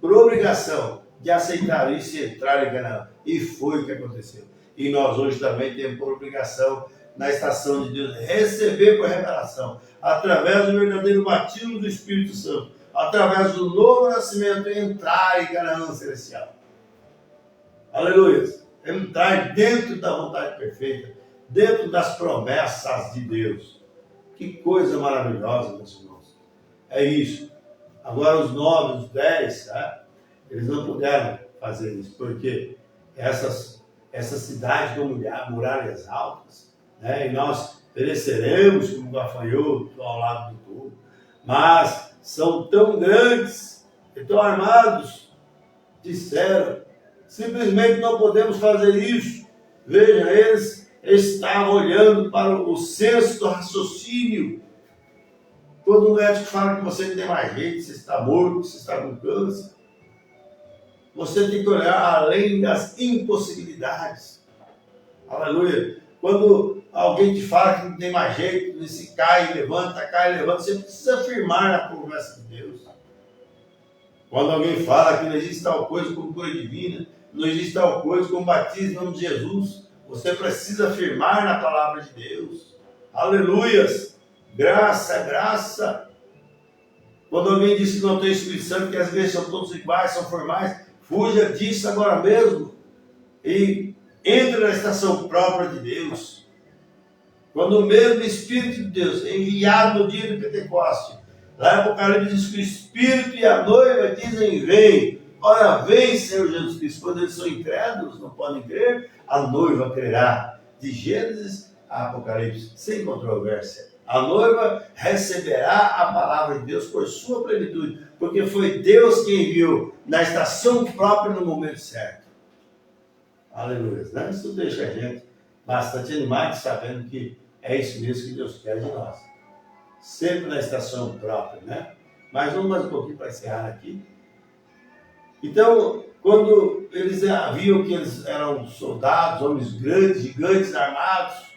por obrigação de aceitar isso e entrar em Canaã. E foi o que aconteceu. E nós hoje também temos por obrigação, na estação de Deus, receber por revelação, através do verdadeiro batismo do Espírito Santo, através do novo nascimento, entrar em Canaã celestial. Aleluia! Entrar dentro da vontade perfeita, dentro das promessas de Deus. Que coisa maravilhosa, meus irmãos. É isso. Agora os 9, os 10, eles não puderam fazer isso, porque essa cidade com muralhas altas, né, e nós pereceremos como gafanhoto ao lado do povo, mas são tão grandes e tão armados, disseram, simplesmente não podemos fazer isso. Veja, eles estavam olhando para o senso do raciocínio. Quando um médico fala que você não tem mais jeito, você está morto, você está com câncer, Você tem que olhar além das impossibilidades. Aleluia. Quando alguém te fala que não tem mais jeito, se cai e levanta, você precisa afirmar na promessa de Deus. Quando alguém fala que não existe tal coisa como cura divina, não existe tal coisa como batismo em nome de Jesus, você precisa afirmar na palavra de Deus. Aleluias. Graça, graça. Quando alguém diz que não tem Espírito Santo, que as igrejas são todos iguais, são formais, fuja disso agora mesmo e entre na estação própria de Deus. Quando o mesmo Espírito de Deus é enviado no dia de Pentecostes, lá em Apocalipse diz que o Espírito e a noiva dizem: vem. Ora, vem, Senhor Jesus Cristo. Quando eles são incrédulos, não podem crer, a noiva crerá. De Gênesis a Apocalipse, sem controvérsia. A noiva receberá a palavra de Deus por sua plenitude, porque foi Deus que enviou na estação própria no momento certo. Aleluia. Né? Isso deixa a gente bastante animado, sabendo que é isso mesmo que Deus quer de nós. Sempre na estação própria, né? Mas vamos mais um pouquinho para encerrar aqui. Então, quando eles viam que eles eram soldados, homens grandes, gigantes, armados,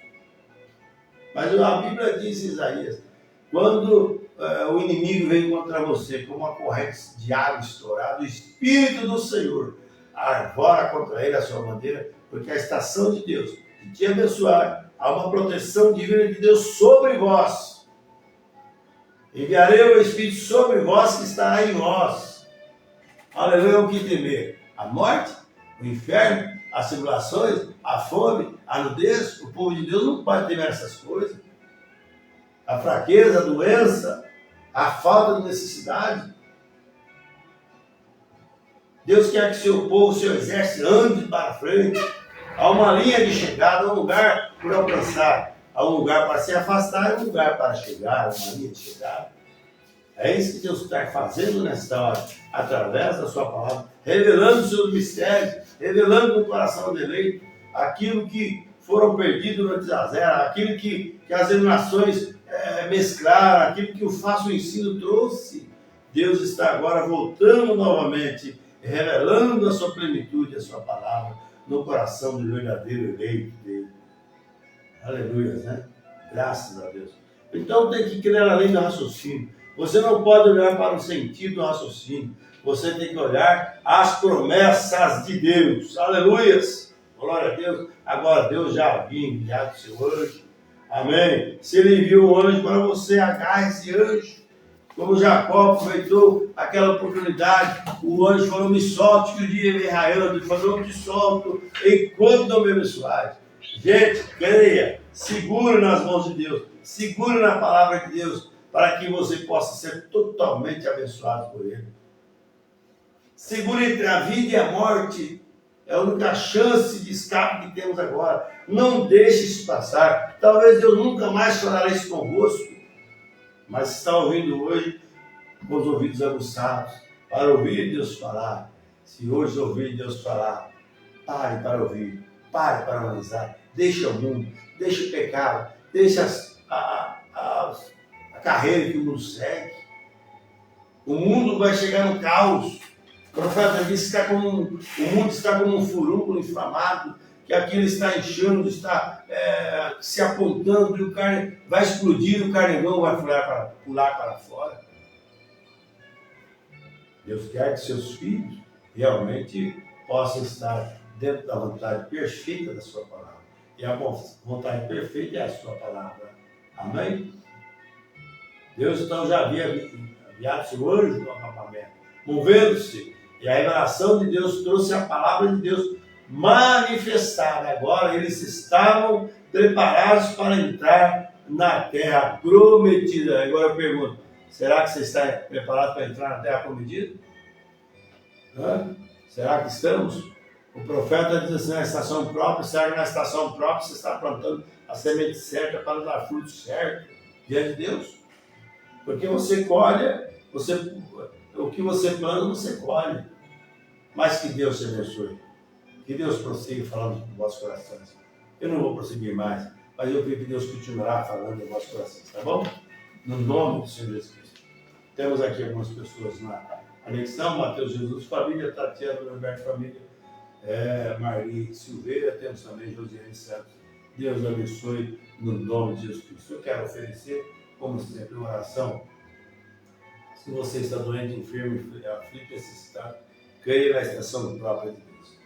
mas a Bíblia diz em Isaías, quando o inimigo vem contra você como uma corrente de água estourada, o Espírito do Senhor arvora contra ele a sua bandeira, porque a estação de Deus de te abençoar, há uma proteção divina de Deus sobre vós. Enviarei o Espírito sobre vós que estará em vós. Aleluia, o que temer? A morte, o inferno, as tribulações, a fome, a nudez. O povo de Deus não pode temer essas coisas. A fraqueza, a doença, a falta de necessidade. Deus quer que seu povo, seu exército, ande para frente. Há uma linha de chegada, um lugar por alcançar. Há um lugar para se afastar e um lugar para chegar, uma linha de chegada. É isso que Deus está fazendo nesta hora, através da sua palavra, revelando os seus mistérios, revelando no coração do eleito aquilo que foram perdidos durante as eras, aquilo que as nações mesclaram, aquilo que o falso ensino trouxe. Deus está agora voltando novamente, revelando a sua plenitude, a sua palavra, no coração do verdadeiro eleito dele. Aleluia, né? Graças a Deus. Então tem que crer além do raciocínio. Você não pode olhar para o sentido do raciocínio. Você tem que olhar as promessas de Deus. Aleluias! Glória a Deus. Agora Deus já havia enviado o seu anjo. Amém? Se ele enviou um anjo para você, agarre esse anjo. Como Jacó aproveitou aquela oportunidade, o anjo falou: me solte que o dia vem raiando. Ele falou: não te solto enquanto não me abençoares. Gente, creia, segure nas mãos de Deus, segure na palavra de Deus, para que você possa ser totalmente abençoado por Ele. Segure entre a vida e a morte, é a única chance de escape que temos agora. Não deixe isso passar. Talvez Deus nunca mais falará isso convosco, mas está ouvindo hoje com os ouvidos aguçados, para ouvir Deus falar. Se hoje ouvir Deus falar, pare para ouvir, pare para analisar. Deixa o mundo, deixa o pecado, deixa a carreira que o mundo segue. O mundo vai chegar no caos. O profeta disse que o mundo está como um furúnculo inflamado, que aquilo está inchando, está se apontando, e o carne vai explodir, o carnegão vai pular para fora. Deus quer que seus filhos realmente possam estar dentro da vontade perfeita da sua palavra. E a vontade perfeita é a sua palavra. Amém? Deus então já havia enviado seu anjo no acampamento, movendo-se, e a revelação de Deus trouxe a palavra de Deus manifestada. Agora eles estavam preparados para entrar na terra prometida. Agora eu pergunto: será que você está preparado para entrar na terra prometida? Será que estamos? O profeta diz assim: na estação própria, será que na estação própria você está plantando a semente certa para dar fruto certo diante de Deus? Porque você colhe, o que você planta, você colhe. Mas que Deus te abençoe. Que Deus prossiga falando nos vossos corações. Eu não vou prosseguir mais, mas eu creio que Deus continuará falando nos vossos corações, tá bom? No nome do Senhor Jesus Cristo. Temos aqui algumas pessoas Anexão, Matheus Jesus Família, Tatiana Roberto Família, Marli Silveira, temos também Josiane Santos. Deus abençoe no nome de Jesus Cristo. Eu quero oferecer, como sempre, uma oração. Se você está doente, enfermo, aflito, necessitado, creia na extensão do próprio de Deus.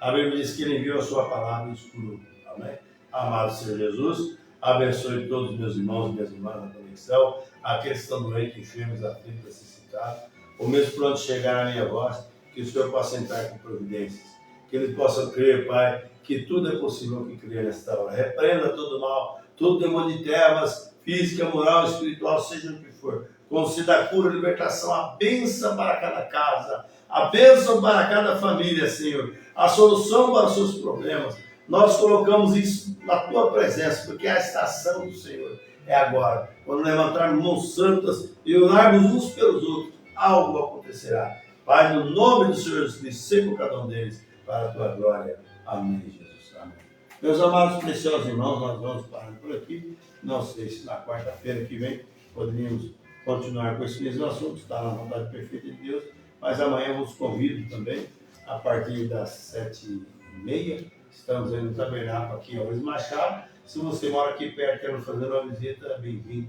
A Bíblia diz que Ele enviou a sua palavra escuro. Amém? Amado Senhor Jesus, abençoe todos os meus irmãos e minhas irmãs na conexão, aqueles que estão doentes, enfermos, aflitos, necessitados, ou mesmo pronto chegar à minha voz, que o Senhor possa entrar com providências, que Ele possa crer, Pai, que tudo é possível que crer nesta hora. Repreenda todo mal, todo demônio de trevas, física, moral, espiritual, seja o que for. Conceda a cura, a libertação, a bênção para cada casa, a bênção para cada família, Senhor, a solução para os seus problemas. Nós colocamos isso na Tua presença, porque a estação do Senhor é agora. Quando levantarmos mãos santas e orarmos uns pelos outros, algo acontecerá. Pai, no nome do Senhor Jesus Cristo, seja cada um deles, para a Tua glória. Amém, Jesus. Amém. Meus amados, preciosos irmãos, nós vamos parar por aqui. Não sei se na quarta-feira que vem poderíamos continuar com esse mesmo assunto, está na vontade perfeita de Deus, mas amanhã eu vos convido também, a partir das 7h30, estamos aí no tabernáculo aqui em Luiz Machado. Se você mora aqui perto, quer nos fazer uma visita, bem-vindo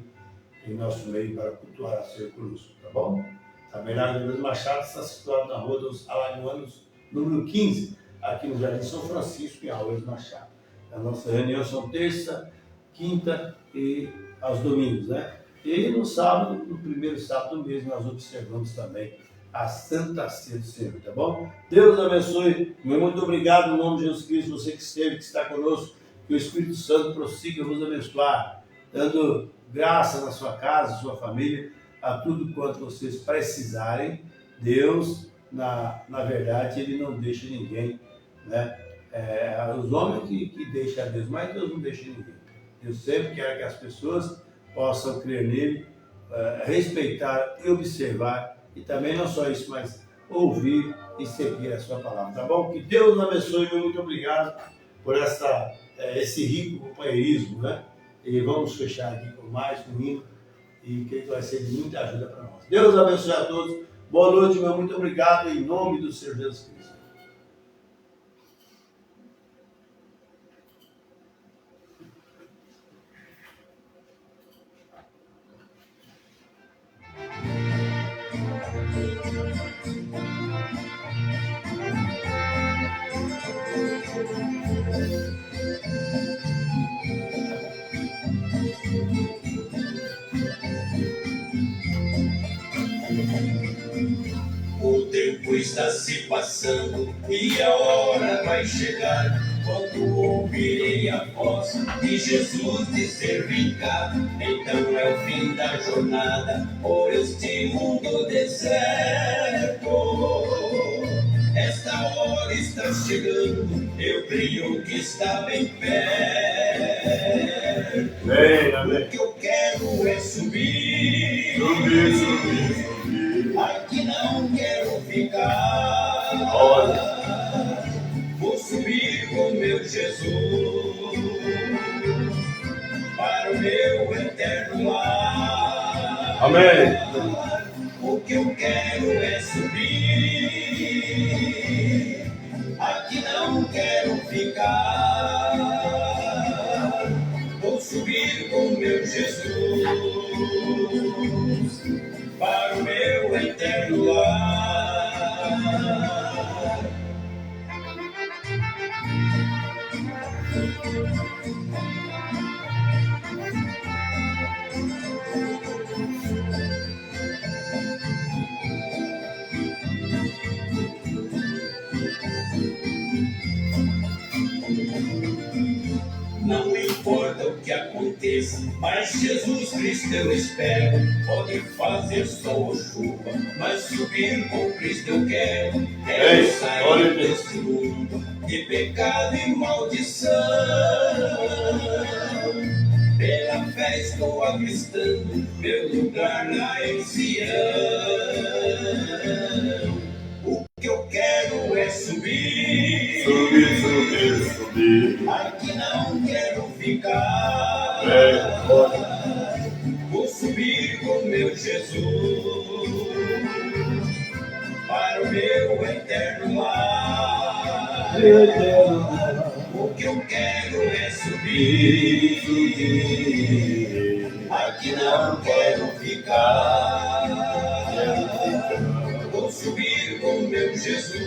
em nosso meio para cultuar a ser conosco, tá bom? Tabernáculo de Luiz Machado está situado na Rua dos Alagoanos, número 15, aqui no Jardim São Francisco, em Luiz Machado. A nossa reunião são terça, quinta e aos domingos, né? E no sábado, no primeiro sábado do mês, nós observamos também a Santa Ceia do Senhor, tá bom? Deus abençoe. Muito obrigado, no nome de Jesus Cristo, você que esteve, que está conosco, que o Espírito Santo prossiga vos abençoar, dando graça na sua casa, sua família, a tudo quanto vocês precisarem. Deus, na verdade, Ele não deixa ninguém, né? Os homens que deixam a Deus, mas Deus não deixa ninguém. Deus sempre quer que as pessoas possam crer nele, respeitar e observar, e também não só isso, mas ouvir e seguir a sua palavra, tá bom? Que Deus abençoe, muito obrigado por esse rico companheirismo, né? E vamos fechar aqui com mais um hino, e que vai ser de muita ajuda para nós. Deus abençoe a todos, boa noite, meu muito obrigado, em nome do Senhor Jesus Cristo. O tempo está se passando e a hora vai chegar, quando ouvirei a voz de Jesus dizer: vem cá. Então é o fim da jornada por este mundo deserto. Esta hora está chegando, eu creio que está bem perto. O que eu quero é subir, Subir, subir, subir. aqui não quero ficar. Olha. Vou subir com meu Jesus para o meu eterno lar. Amém. O que eu quero é subir, aqui não quero ficar. Vou subir com meu Jesus para o meu eterno lar. Não importa o que aconteça, mas Jesus Cristo eu espero. Pode fazer sol ou chuva, mas subir com Cristo eu quero. Quero sair desse mundo de pecado e maldição. Pela fé estou avistando meu lugar lá em Sião. O que eu quero é subir, Subir, subir, subir. aqui não quero ficar. Vou subir com meu Jesus meu eterno lar. O que eu quero é subir, aqui não quero ficar. Vou subir com meu Jesus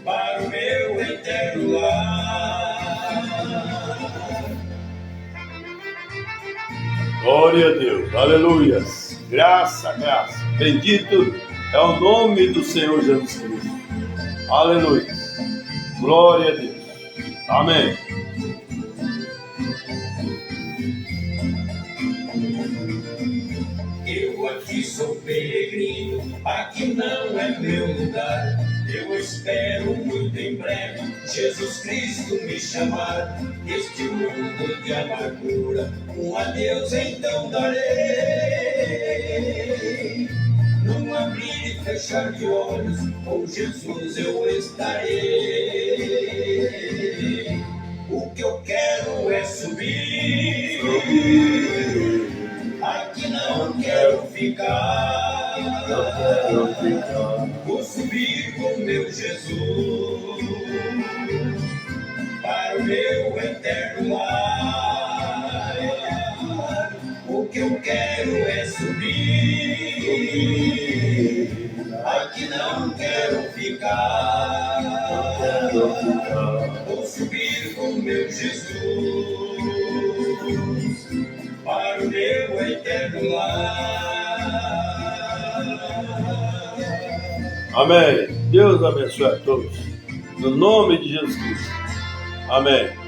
para o meu eterno lar. Glória a Deus, aleluia. Graça, graça. Bendito é o nome do Senhor Jesus Cristo. Aleluia. Glória a Deus. Amém. Eu aqui sou peregrino, aqui não é meu lugar. Eu espero muito em breve Jesus Cristo me chamar. Este mundo de amargura, um adeus então darei. Num abrir e fechar de olhos, com Jesus eu estarei. O que eu quero é subir, aqui não quero ficar. Vou subir com meu Jesus para o meu eterno lar. O que eu quero é subir, aqui não quero ficar. Vou subir com meu Jesus para o meu eterno lar. Amém. Deus abençoe a todos. No nome de Jesus Cristo. Amém.